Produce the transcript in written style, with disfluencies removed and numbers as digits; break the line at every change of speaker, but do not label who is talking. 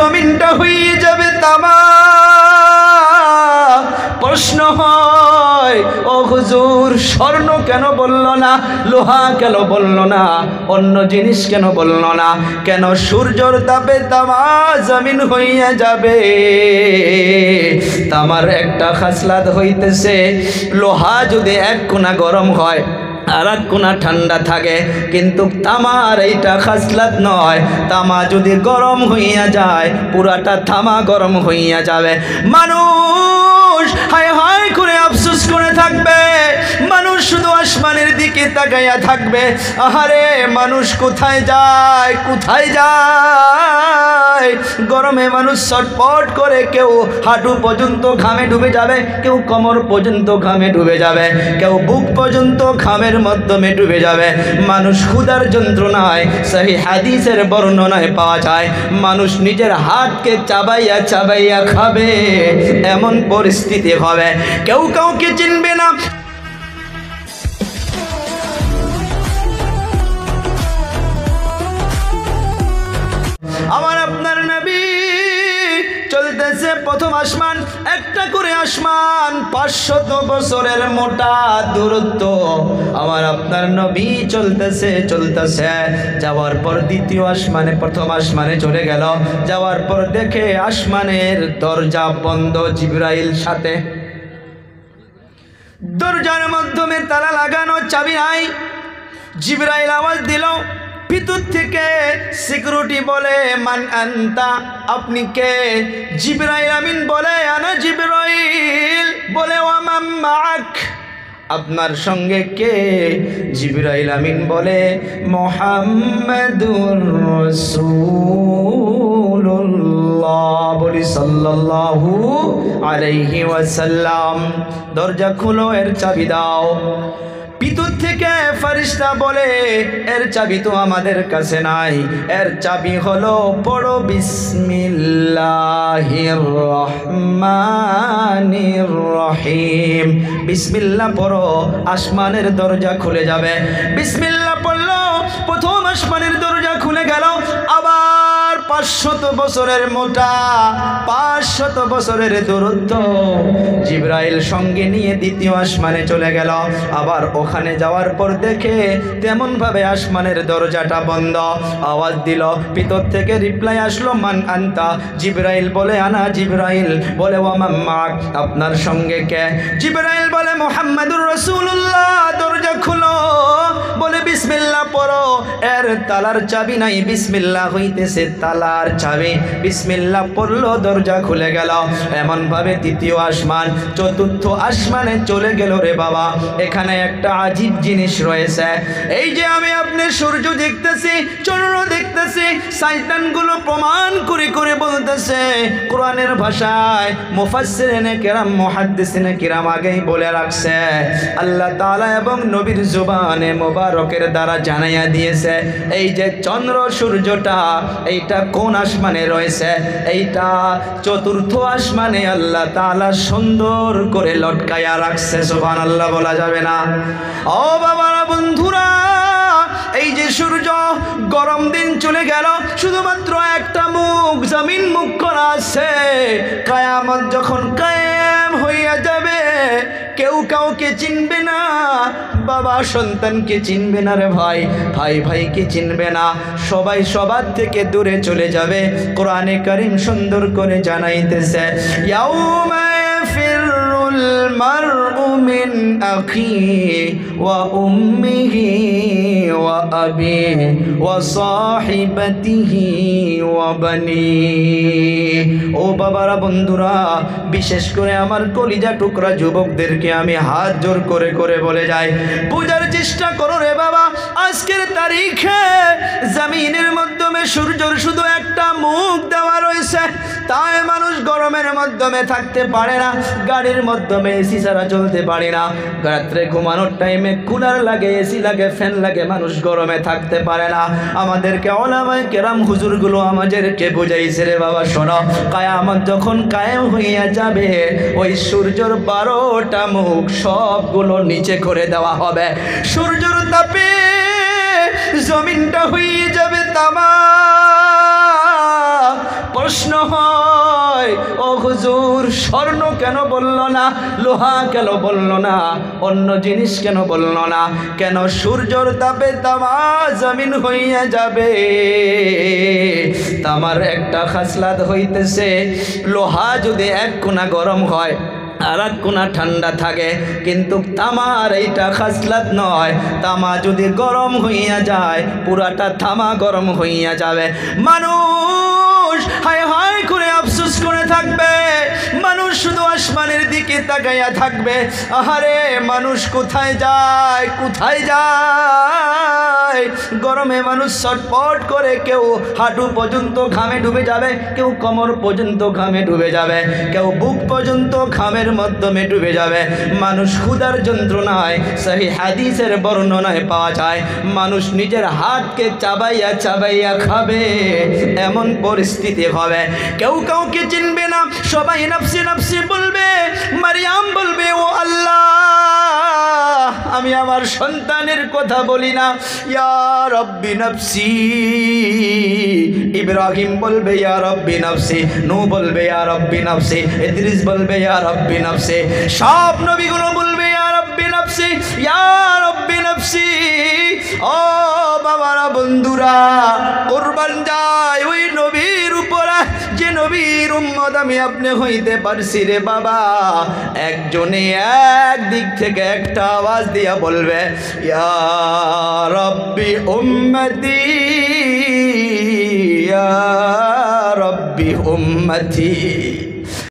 জমিনটা হয়ে যাবে তামা। প্রশ্ন হয়, ও হুজুর স্বর্ণ কেন বলল না, লোহা কেন বলল না, অন্য জিনিস কেন বলল না, কেন সূর্যের তাপে তামা জমিন হইয়া যাবে? তামার একটা খাসলাত হইতেছে, লোহা যদি এক কোণা গরম হয় আর এক কোণা ঠান্ডা থাকে, কিন্তু তামার এইটা খাসলাত নয়। তামা যদি গরম হইয়া যায় পুরাটা তামা গরম হইয়া যাবে। মানুষ হায় হায় করে আফসোস করে থাকবে, মানুষ শুধু আসমানের দিকে তাকাইয়া থাকবে। আহারে মানুষ কোথায় যায়, কোথায় যায়? গরমে মানুষ ছটফট করে, কেউ হাঁটু পর্যন্ত ঘামে ডুবে যাবে, কেউ কোমর পর্যন্ত ঘামে ডুবে যাবে, কেউ বুক পর্যন্ত ঘামের মাধ্যমে ডুবে যাবে। মানুষ ক্ষুধার যন্ত্রণায়, সহিহ হাদিসের বর্ণনায় পাওয়া যায়, মানুষ নিজের হাতকে চাবাইয়া চাবাইয়া খাবে, এমন পরিস্থিতি হবে। কেউ কাউকে চিনবে না। আমার আপনার নবী চলতেছে প্রথম আসমান, একটা করে আসমান, 500 বছরের মোটা দূরত্ব। আমার আপনার নবী চলতেছে চলতেছে, যাওয়ার পর দ্বিতীয় আসমানে, প্রথম আসমানে চলে গেল। যাওয়ার পর দেখে আসমানের দরজা বন্ধ, জিবরাইল সাথে, দরজার মাধ্যমে তালা লাগানো, চাবি নাই। জিবরাইল আওয়াজ দিল ভিতর থেকে, সিকিউরিটি বলে মান আনতা, আপনি কে? জিবরাইল আমিন বলে আনা জিবরাইল। বলে ওয়া মান মাআক, আপনার সঙ্গে কে? জিবরাইল আমিন বলে মুহাম্মাদুর রাসূলুল্লাহ, বলি সাল্লাল্লাহু আলাইহি ওয়াসাল্লাম। দরজা খুলো, এর চাবি দাও। ভিতর থেকে ফেরেশতা বলে এর চাবি তো আমাদের কাছে নাই, এর চাবি হলো পড়ো বিসমিল্লাহির রহমানির রহিম। বিসমিল্লাহ পড়ো, আসমানের দরজা খুলে যাবে। বিসমিল্লাহ পড়লো, প্রথম আসমানের দরজা খুলে গেল। আবার 500 বছরের মোটা, 500 বছরের দূরত্ব। জিবরাইল সঙ্গে নিয়ে দ্বিতীয় আসমানে চলে গেল। আবার ওখানে যাওয়ার পর দেখে তেমন ভাবে আসমানের দরজাটা বন্ধ। আওয়াজ দিল, ভিতর থেকে রিপ্লাই আসলো মান আনতা। জিবরাইল বলে আনা জিবরাইল। বলে ওয়া মান মাক, আপনার সঙ্গে কে? জিবরাইল বলে মুহাম্মাদুর রাসূলুল্লাহ। দরজা খুলো, বলে বিসমিল্লাহ পড়ো, এর তালার চাবি নাই, বিসমিল্লাহ হইতেছে তালার চাবি। বিসমিল্লাহ পড়লো, দরজা খুলে গেল। এমন ভাবে তৃতীয় আসমান, চতুর্থ আসমানে চলে গেল। রে বাবা, এখানে একটা আজীব জিনিস রয়েছে। এই যে আমি আপনি সূর্য দেখতেছি, চন্দ্র দেখতেছি, শয়তানগুলো প্রমাণ করে করে বলতেছে কোরআনের ভাষায়। মুফাসসিরিনে কিরাম, মুহাদ্দিসিনে কিরাম আগেই বলে রাখছে, আল্লাহ তাআলা এবং নবীর জবানে মোবারকের দ্বারা জানাইয়া দিয়েছে এই যে চন্দ্র সূর্যটা, এইটা কোন আসমানে রয়েছে? এইটা চতুর্থ আসমানে আল্লাহ তাআলা সুন্দর করে লটকায়া রাখছে। সুবহানাল্লাহ বলা যাবে না? ও বাবারা, বন্ধুরা, এই যে সূর্য, গরম দিন চলে গেল, শুধুমাত্র একটা মুখ, জমিন মুখ করা আছে। কিয়ামত যখন কায়েম হইয়া যাবে, কেউ কাউকে চিনবে না। বাবা সন্তানকে চিনবে না রে ভাই, ভাই ভাইকে চিনবে না, সবাই সবার থেকে দূরে চলে যাবে। কোরআনে কারীম সুন্দর করে জানাইতেছে, ইয়াউমা ইয়াফিরুল মারউ মিন আখিহি ওয়া উম্মিহি ওয়া আবিহি ওয়া সাহিবাতিহি ওয়া বানিহি। ও বাবারা, বন্ধুরা, বিশেষ করে আমার কলিজা টুকরা যুবকদেরকে আমি হাত জোর করে করে বলে যাই, বুঝার চেষ্টা করো রে বাবা। আজকের তারিখে জমিনের মাধ্যমে সূর্যের শুধু একটা মুখ দেওয়া রয়েছে, তাই মানুষ গরমের মাধ্যমে থাকতে পারে না, গাড়ির মাধ্যমে এসি ছাড়া চলতে পারে না, রাত্রে ঘুমানোর টাইমে কুলার লাগে, এসি লাগে, ফ্যান লাগে, মানুষ গরমে থাকতে পারে না। আমাদেরকে উলামায়ে কেরাম হুজুরগুলো আমাদেরকে বুঝাইছে রে বাবা, শোনো, কিয়ামত যখন কায়েম হইয়া যাবে, ওই সূর্যের 12টা মুখ সবগুলো নিচে করে দেওয়া হবে। সূর্যের তাপে জমিনটা হয়ে যাবে তামা। প্রশ্ন স্বর্ণ কেন বলল না, লোহা কেন বলল না, অন্য জিনিস কেন বলল না? কেন সূর্যর তাপে তামা জমিন হইয়া যাবে। তামার একটা খাসলাত হইতেছে, লোহা যদি এক কোণা গরম হয় আর এক কোণা ঠান্ডা থাকে, কিন্তু তামার এইটা খাসলাত নয়। তামা যদি গরম হইয়া যায়, পুরাটা তামা গরম হইয়া যাবে। মানুষ হায় হায় করে আফসোস করে থাকবে, মানুষ শুধু আসমানের দিকে তাকাইয়া থাকবে। আহারে মানুষ কোথায় যায়, কোথায় যায়? গরমে মানুষ ছটফট করে, কেউ হাঁটু পর্যন্ত ঘামে ডুবে যাবে, কেউ কোমর পর্যন্ত ঘামে ডুবে যাবে, কেউ বুক পর্যন্ত ঘামের মাধ্যমে ডুবে যাবে। মানুষ ক্ষুধার যন্ত্রণায়, সহিহ হাদিসের বর্ণনায় পাওয়া যায়, মানুষ নিজের হাতকে চাবাইয়া চাবাইয়া খাবে, এমন পরিস্থিতি হবে। কেউ কাউকে চিনবে না, সবাই নফসি নফসি বলবে। মারিয়াম বলবে, ও আল্লাহ, আমি আমার সন্তানের কথা বলি না, ইয়া রব্বি নফসি। ইব্রাহিম বলবে ইয়া রব্বি নফসি, নূহ বলবে ইয়া রব্বি নফসি, ইদ্রিস বলবে ইয়া রব্বি নফসি, সব নবীগুলো বলবে ইয়া রব্বি নফসি, ইয়া রব্বি নফসি। ও বাবারা, বন্ধুরা, কুরবান যায় ওই নবীর উপরে যে নবীর উম্মত আমি আপনি হইতে পারছি রে বাবা। একজনে এক দিক থেকে একটা আওয়াজ দিয়া বলবে, ইয়া রব্বি উম্মতি, ইয়া রব্বি উম্মতি।